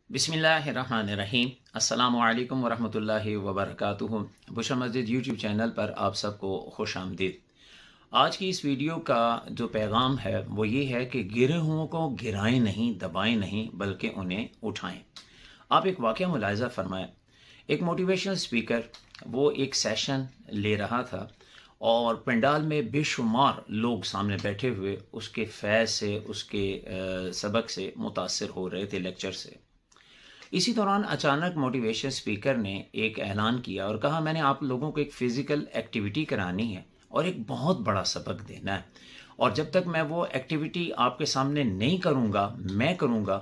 बिस्मिल्लाहिर्रहमानिर्रहीम। अस्सलामु अलैकुम वरहमतुल्लाहि वबरकातुहू। बुशरा मस्जिद यूट्यूब चैनल पर आप सबको खुश आमदीद। आज की इस वीडियो का जो पैगाम है वो ये है कि गिरे हुओं को गिराएं नहीं, दबाएं नहीं, बल्कि उन्हें उठाएं। आप एक वाक़या मुलाहिज़ा फरमाएं। एक मोटिवेशनल स्पीकर वो एक सेशन ले रहा था और पंडाल में बेशुमार लोग सामने बैठे हुए उसके फैज़ से, उसके सबक से मुतासिर हो रहे थे, लेक्चर से। इसी दौरान अचानक मोटिवेशन स्पीकर ने एक ऐलान किया और कहा, मैंने आप लोगों को एक फ़िज़िकल एक्टिविटी करानी है और एक बहुत बड़ा सबक देना है, और जब तक मैं वो एक्टिविटी आपके सामने नहीं करूँगा, मैं करूँगा,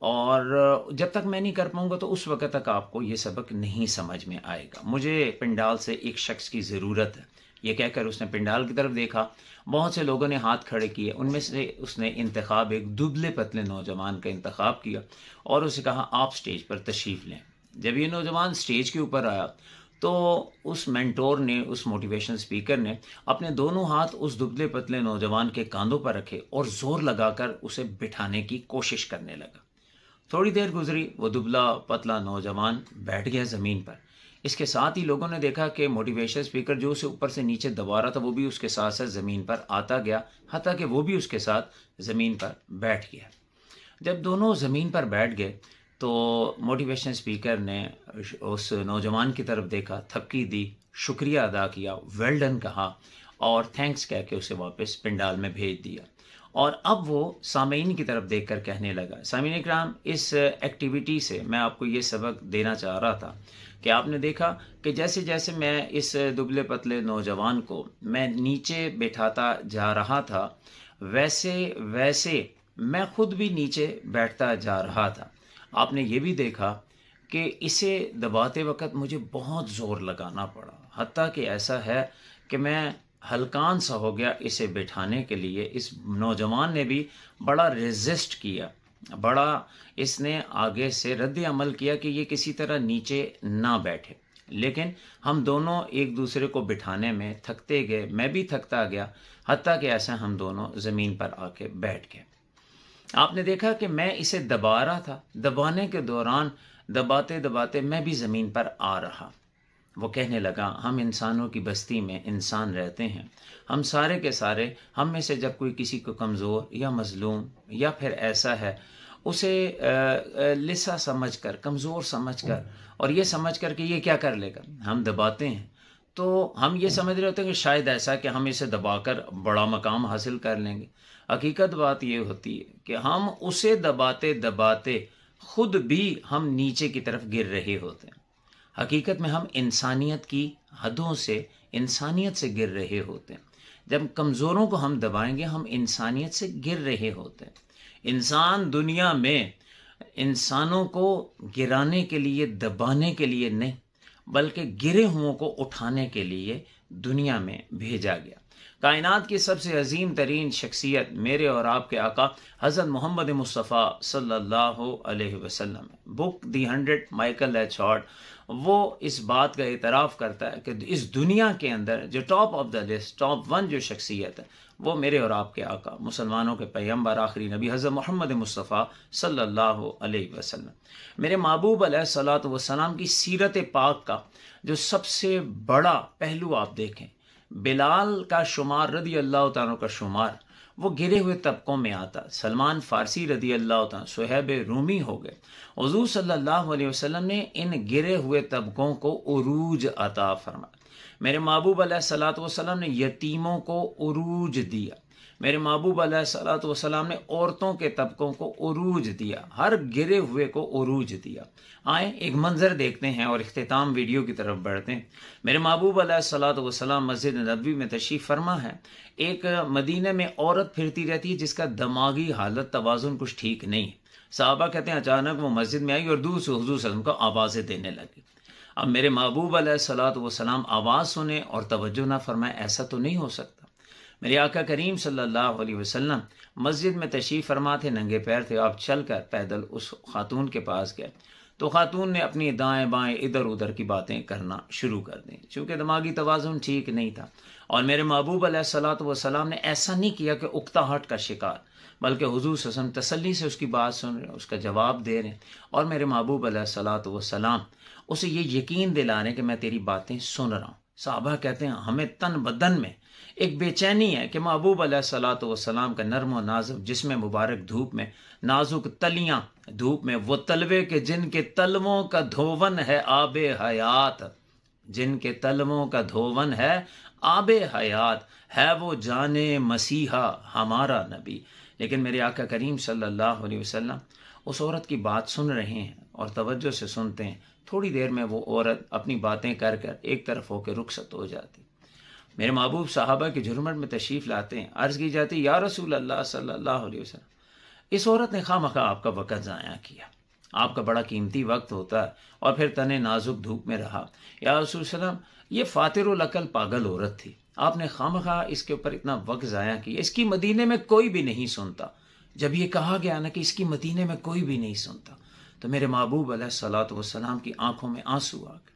और जब तक मैं नहीं कर पाऊँगा तो उस वक़्त तक आपको ये सबक नहीं समझ में आएगा। मुझे पंडाल से एक शख्स की ज़रूरत है। ये कहकर उसने पंडाल की तरफ देखा। बहुत से लोगों ने हाथ खड़े किए। उनमें से उसने इंतखाब एक दुबले पतले नौजवान का इंतखाब किया और उसे कहा, आप स्टेज पर तशरीफ़ लें। जब ये नौजवान स्टेज के ऊपर आया तो उस मेंटोर ने, उस मोटिवेशनल स्पीकर ने अपने दोनों हाथ उस दुबले पतले नौजवान के कांधों पर रखे और ज़ोर लगाकर उसे बिठाने की कोशिश करने लगा। थोड़ी देर गुजरी, वो दुबला पतला नौजवान बैठ गया ज़मीन पर। इसके साथ ही लोगों ने देखा कि मोटिवेशन स्पीकर जो उसे ऊपर से नीचे दबा रहा था वो भी उसके साथ साथ ज़मीन पर आता गया, हत्ता कि वो भी उसके साथ ज़मीन पर बैठ गया। जब दोनों ज़मीन पर बैठ गए तो मोटिवेशन स्पीकर ने उस नौजवान की तरफ देखा, थपकी दी, शुक्रिया अदा किया, वेल डन कहा और थैंक्स कह के उसे वापस पंडाल में भेज दिया। और अब वो सामीन की तरफ देखकर कहने लगा, सामीन इकराम, इस एक्टिविटी से मैं आपको ये सबक देना चाह रहा था कि आपने देखा कि जैसे जैसे मैं इस दुबले पतले नौजवान को मैं नीचे बैठाता जा रहा था, वैसे वैसे मैं खुद भी नीचे बैठता जा रहा था। आपने ये भी देखा कि इसे दबाते वक़्त मुझे बहुत ज़ोर लगाना पड़ा, हत्ता कि ऐसा है कि मैं हलकान सा हो गया इसे बैठाने के लिए। इस नौजवान ने भी बड़ा रेजिस्ट किया, बड़ा इसने आगे से रद्द अमल किया कि ये किसी तरह नीचे ना बैठे, लेकिन हम दोनों एक दूसरे को बिठाने में थकते गए, मैं भी थकता गया, हत्ता कि ऐसा हम दोनों ज़मीन पर आके बैठ गए। आपने देखा कि मैं इसे दबा रहा था, दबाने के दौरान दबाते दबाते मैं भी ज़मीन पर आ रहा। वो कहने लगा, हम इंसानों की बस्ती में इंसान रहते हैं, हम सारे के सारे, हम में से जब कोई किसी को कमज़ोर या मज़लूम या फिर ऐसा है, उसे लिसा समझकर, कमज़ोर समझकर और ये समझकर कि ये क्या कर लेगा, हम दबाते हैं। तो हम ये समझ रहे होते हैं कि शायद ऐसा कि हम इसे दबाकर बड़ा मकाम हासिल कर लेंगे। हकीकत बात ये होती है कि हम उसे दबाते दबाते खुद भी हम नीचे की तरफ गिर रहे होते हैं। हकीकत में हम इंसानियत की हदों से, इंसानियत से गिर रहे होते हैं। जब कमज़ोरों को हम दबाएंगे, हम इंसानियत से गिर रहे होते हैं। इंसान दुनिया में इंसानों को गिराने के लिए, दबाने के लिए नहीं, बल्कि गिरे हुओं को उठाने के लिए दुनिया में भेजा गया। कायनात की सबसे अजीम तरीन शख्सियत मेरे और आपके आका हज़रत मोहम्मद मुस्तफ़ा सल्लल्लाहु अलैहि वसल्लम, बुक दी 100 माइकल एच हॉर्ट, वो इस बात का एतराफ़ करता है कि इस दुनिया के अंदर जो top of the list, top 1 जो शख्सियत है वो मेरे और आपके आका, मुसलमानों के पैगम्बर, आखिरी नबी हज़रत मोहम्मद मुस्तफ़ा सल्लल्लाहु अलैहि वसल्लम। मेरे महबूब अलैहिस्सलातु वस्सलाम की सीरत पाक का जो सबसे बड़ा पहलू आप देखें, बिलाल का शुमार रदी अल्लाह तआला का शुमार वो गिरे हुए तबकों में आता। सलमान फ़ारसी रदी अल्लाह तआला, सुहैब रूमी हो गए। हुज़ूर सल्लल्लाहु अलैहि वसल्लम ने इन गिरे हुए तबकों को उरूज अता फरमाया। मेरे महबूब अलैहिस्सलातु वस्सलाम ने यतीमों को उरूज दिया। मेरे महबूब अलैहिस्सलातु वस्सलाम ने औरतों के तबकों को उरूज दिया, हर गिरे हुए को उरूज दिया। आए एक मंजर देखते हैं और इख्तिताम वीडियो की तरफ बढ़ते हैं। मेरे महबूब अलैहिस्सलातु वस्सलाम मस्जिद नबवी में तशरीफ़ फरमा है। एक मदीने में औरत फिरती रहती है जिसका दिमागी हालत, तवाज़ुन कुछ ठीक नहीं है। सहाबा कहते हैं अचानक वो मस्जिद में आई और दूर से हुज़ूर सल्लल्लाहु अलैहि वसल्लम को आवाज़ें देने लगी। अब मेरे महबूब अलैहिस्सलातु वस्सलाम आवाज़ सुने और तवज्जो ना फरमाए, ऐसा तो नहीं हो सकता। मेरे आका करीम सल्लल्लाहु अलैहि वसल्लम मस्जिद में तशरीफ़ फरमा थे, नंगे पैर थे। आप चल कर पैदल उस खातून के पास गए तो खातून ने अपनी दाएं बाएं इधर उधर की बातें करना शुरू कर दी, चूँकि दिमागी तवाज़ुन ठीक नहीं था। और मेरे महबूब अलैहिस्सलातु वस्सलाम ने ऐसा नहीं किया कि उकताहट का शिकार, बल्कि हुजूर सल्लल्लाहु अलैहि वसल्लम तसल्ली से उसकी बात सुन रहे हैं, उसका जवाब दे रहे हैं, और मेरे महबूब अलैहिस्सलातु वस्सलाम उसे ये यकीन दिला रहे हैं कि मैं तेरी बातें सुन रहा हूँ। सहाबा कहते हैं हमें तन बदन में एक बेचैनी है कि महबूब अलैहिस्सलातु वस्सलाम का नर्म व नाजुक जिस्म मुबारक धूप में, नाजुक तलियां धूप में, वो तलवे के जिनके तलवों का धोवन है आबे हयात, जिनके तलवों का धोवन है आबे हयात, है वो जाने मसीहा हमारा नबी। लेकिन मेरे आका करीम सल्लल्लाहु अलैहि वसल्लम उस औरत की बात सुन रहे हैं और तवज्जो से सुनते हैं। थोड़ी देर में वो औरत अपनी बातें कर कर एक तरफ होकर रुखसत हो जाती। मेरे महबूब साहबा की झुरमट में तशरीफ़ लाते हैं। अर्ज़ की जाती या रसूल अल्लाह सल्लल्लाहु अलैहि वसल्लम, इस औरत ने खामखा आपका वक़्त ज़ाया किया, आपका बड़ा कीमती वक्त होता है और फिर तने नाजुक धूप में रहा। या रसूल सल्लम, ये फातिरुल अकल पागल औरत थी, आपने खामखा इसके ऊपर इतना वक्त ज़ाया किया, इसकी मदीने में कोई भी नहीं सुनता। जब ये कहा गया ना कि इसकी मदीने में कोई भी नहीं सुनता, तो मेरे महबूब अलैहिस्सलातु वस्सलाम की आंखों में आंसू आ गए।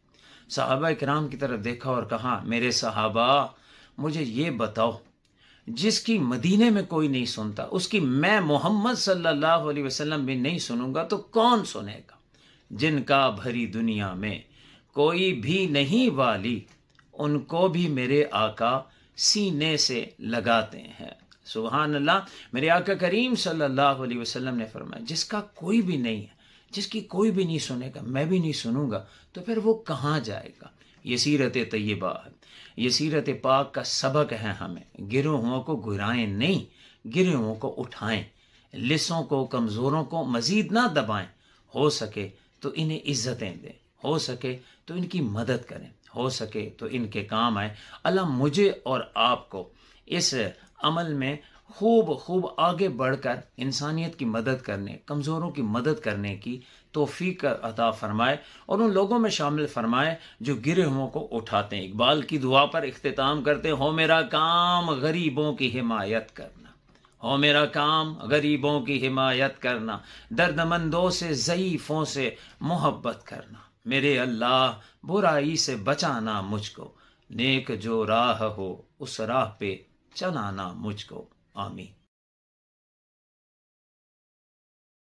सहाबा इकराम की तरफ देखा और कहा, मेरे सहाबा मुझे ये बताओ, जिसकी मदीने में कोई नहीं सुनता उसकी मैं मोहम्मद सल्लल्लाहु अलैहि वसल्लम भी नहीं सुनूंगा तो कौन सुनेगा? जिनका भरी दुनिया में कोई भी नहीं वाली, उनको भी मेरे आका सीने से लगाते हैं। सुभान अल्लाह। मेरे आका करीम सल्लल्लाहु अलैहि वसल्लम ने फरमाया, जिसका कोई भी नहीं है, जिसकी कोई भी नहीं सुनेगा, मैं भी नहीं सुनूंगा, तो फिर वो कहाँ जाएगा? ये सीरत तय्यबा है, ये सीरत पाक का सबक है। हमें गिरोहों को गिराएं नहीं, गिरोहों को उठाएं, लिसों को, कमज़ोरों को मज़ीद ना दबाएं। हो सके तो इन्हें इज़्ज़तें दें, हो सके तो इनकी मदद करें, हो सके तो इनके काम आए। अल्लाह मुझे और आपको इस अमल में खूब आगे बढ़कर इंसानियत की मदद करने, कमज़ोरों की मदद करने की तौफीक अता फरमाए और उन लोगों में शामिल फरमाए जो गिरोहों को उठाते हैं। इकबाल की दुआ पर इख्तिताम करते, हो मेरा काम गरीबों की हिमायत करना, हो मेरा काम गरीबों की हिमायत करना, दर्दमंदों से ज़ईफ़ों से मोहब्बत करना, मेरे अल्लाह बुराई से बचाना मुझको, नेक जो राह हो उस राह पे चलाना मुझको। आमीन।